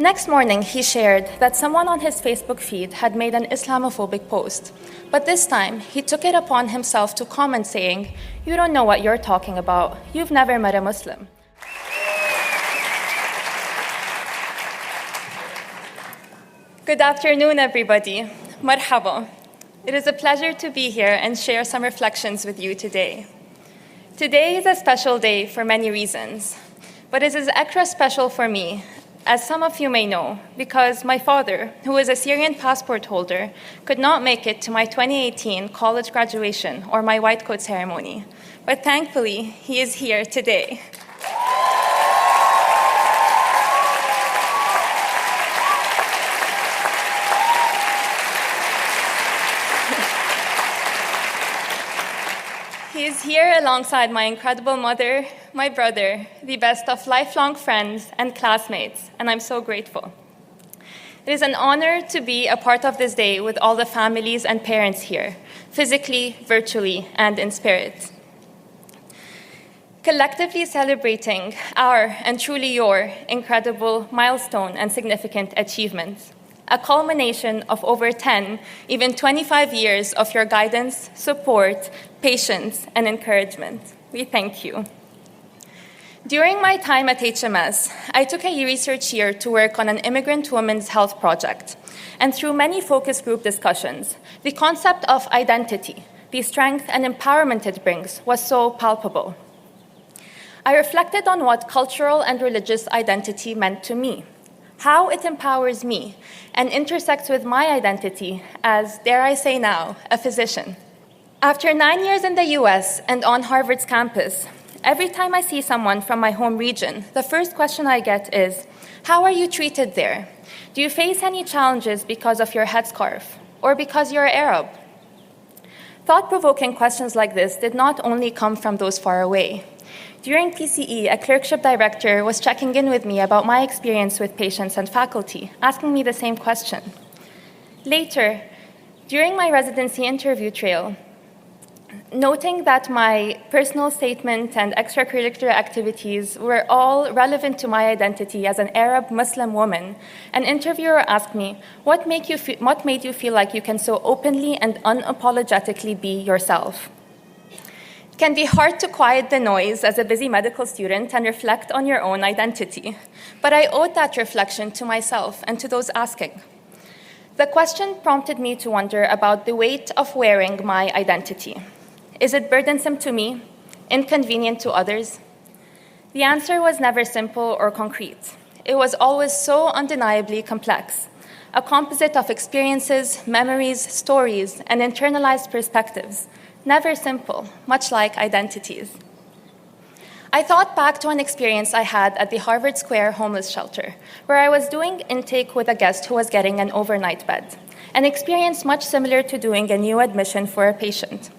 Next morning, he shared that someone on his Facebook feed had made an Islamophobic post, but this time he took it upon himself to comment saying, "You don't know what you're talking about. You've never met a Muslim." Good afternoon, everybody. Marhaba. It is a pleasure to be here and share some reflections with you today. Today is a special day for many reasons, but it is extra special for me, as some of you may know, because my father, who is a Syrian passport holder, could not make it to my 2018 college graduation or my white coat ceremony. But thankfully, he is here today. He is here alongside my incredible mother, my brother, the best of lifelong friends and classmates, and I'm so grateful. It is an honor to be a part of this day with all the families and parents here, physically, virtually, and in spirit. Collectively celebrating our, and truly your, incredible milestone and significant achievements. A culmination of over 10, even 25 years of your guidance, support, patience, and encouragement. We thank you. During my time at HMS, I took a research year to work on an immigrant women's health project. And through many focus group discussions, the concept of identity, the strength and empowerment it brings, was so palpable. I reflected on what cultural and religious identity meant to me, how it empowers me and intersects with my identity as, dare I say now, a physician. After 9 years in the US and on Harvard's campus, every time I see someone from my home region, the first question I get is, how are you treated there? Do you face any challenges because of your headscarf or because you're Arab? Thought-provoking questions like this did not only come from those far away. During PCE, a clerkship director was checking in with me about my experience with patients and faculty, asking me the same question. Later, during my residency interview trail, noting that my personal statement and extracurricular activities were all relevant to my identity as an Arab Muslim woman, an interviewer asked me, what made you feel like you can so openly and unapologetically be yourself? It can be hard to quiet the noise as a busy medical student and reflect on your own identity, but I owed that reflection to myself and to those asking. The question prompted me to wonder about the weight of wearing my identity. Is it burdensome to me, inconvenient to others? The answer was never simple or concrete. It was always so undeniably complex, a composite of experiences, memories, stories, and internalized perspectives. Never simple, much like identities. I thought back to an experience I had at the Harvard Square homeless shelter, where I was doing intake with a guest who was getting an overnight bed, an experience much similar to doing a new admission for a patient.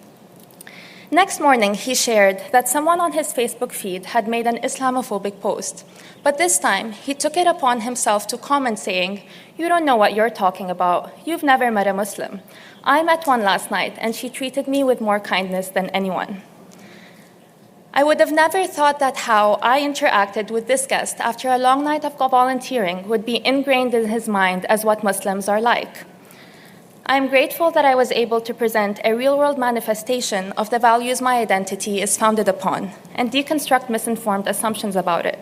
Next morning, he shared that someone on his Facebook feed had made an Islamophobic post, but this time he took it upon himself to comment saying, "You don't know what you're talking about. You've never met a Muslim. I met one last night, and she treated me with more kindness than anyone." I would have never thought that how I interacted with this guest after a long night of volunteering would be ingrained in his mind as what Muslims are like. I am grateful that I was able to present a real-world manifestation of the values my identity is founded upon and deconstruct misinformed assumptions about it.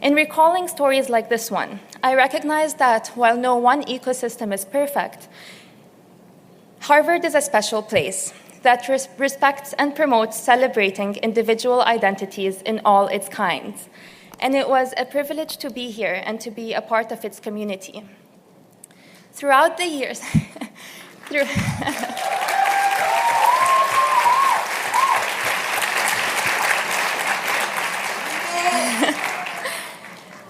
In recalling stories like this one, I recognize that while no one ecosystem is perfect, Harvard is a special place that respects and promotes celebrating individual identities in all its kinds. And it was a privilege to be here and to be a part of its community. Throughout the years,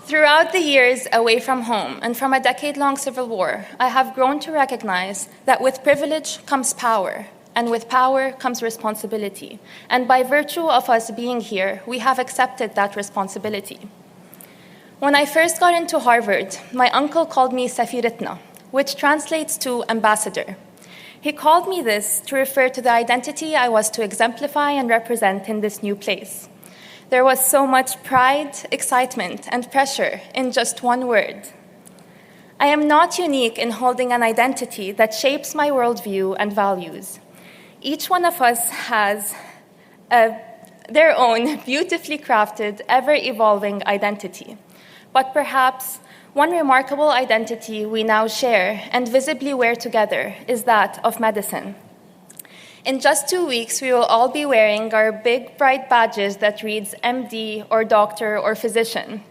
Throughout the years away from home and from a decade-long civil war, I have grown to recognize that with privilege comes power, and with power comes responsibility. And by virtue of us being here, we have accepted that responsibility. When I first got into Harvard, my uncle called me Safiratna, which translates to ambassador. He called me this to refer to the identity I was to exemplify and represent in this new place. There was so much pride, excitement, and pressure in just one word. I am not unique in holding an identity that shapes my worldview and values. Each one of us has their own beautifully crafted, ever-evolving identity. But perhaps one remarkable identity we now share and visibly wear together is that of medicine. In just 2 weeks, we will all be wearing our big, bright badges that reads MD or doctor or physician.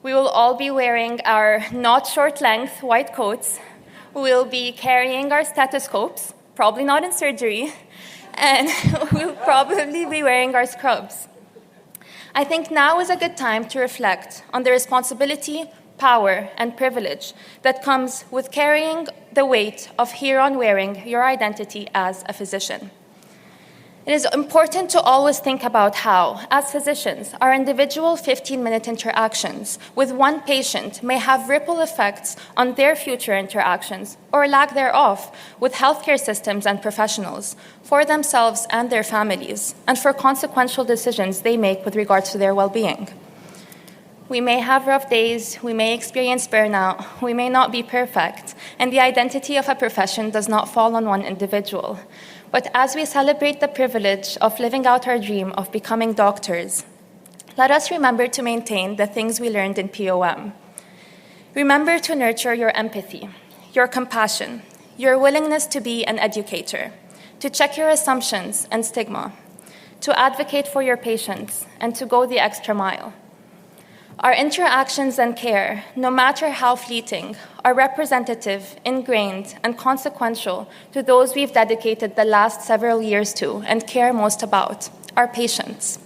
We will all be wearing our not short-length white coats. We will be carrying our stethoscopes, probably not in surgery, and we'll probably be wearing our scrubs. I think now is a good time to reflect on the responsibility, power, and privilege that comes with carrying the weight of hereon wearing your identity as a physician. It is important to always think about how, as physicians, our individual 15-minute interactions with one patient may have ripple effects on their future interactions, or lack thereof, with healthcare systems and professionals, for themselves and their families, and for consequential decisions they make with regards to their well-being. We may have rough days, we may experience burnout, we may not be perfect, and the identity of a profession does not fall on one individual. But as we celebrate the privilege of living out our dream of becoming doctors, let us remember to maintain the things we learned in POM. Remember to nurture your empathy, your compassion, your willingness to be an educator, to check your assumptions and stigma, to advocate for your patients, and to go the extra mile. Our interactions and care, no matter how fleeting, are representative, ingrained, and consequential to those we've dedicated the last several years to and care most about, our patients.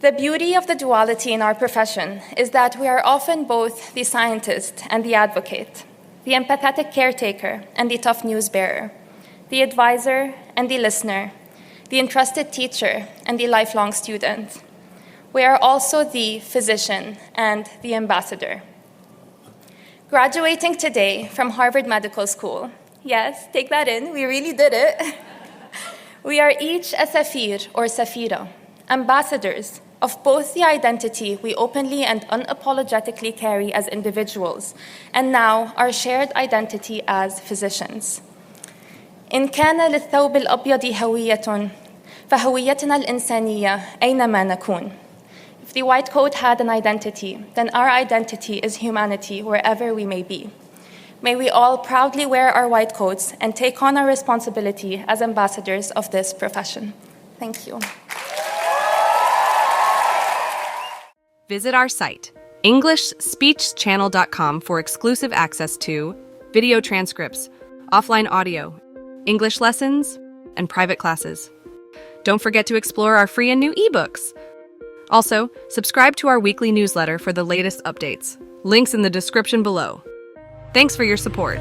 The beauty of the duality in our profession is that we are often both the scientist and the advocate, the empathetic caretaker and the tough news bearer, the advisor and the listener, the entrusted teacher and the lifelong student. We are also the physician and the ambassador. Graduating today from Harvard Medical School, yes, take that in, we really did it. We are each a Safir or Safira, ambassadors of both the identity we openly and unapologetically carry as individuals, and now our shared identity as physicians. إن كان للثوب الأبيض هوية فهويتنا الإنسانية أينما نكون. If the white coat had an identity, then our identity is humanity wherever we may be. May we all proudly wear our white coats and take on our responsibility as ambassadors of this profession. Thank you. Visit our site, EnglishSpeechChannel.com, for exclusive access to video transcripts, offline audio, English lessons, and private classes. Don't forget to explore our free and new ebooks. Also, subscribe to our weekly newsletter for the latest updates. Links in the description below. Thanks for your support.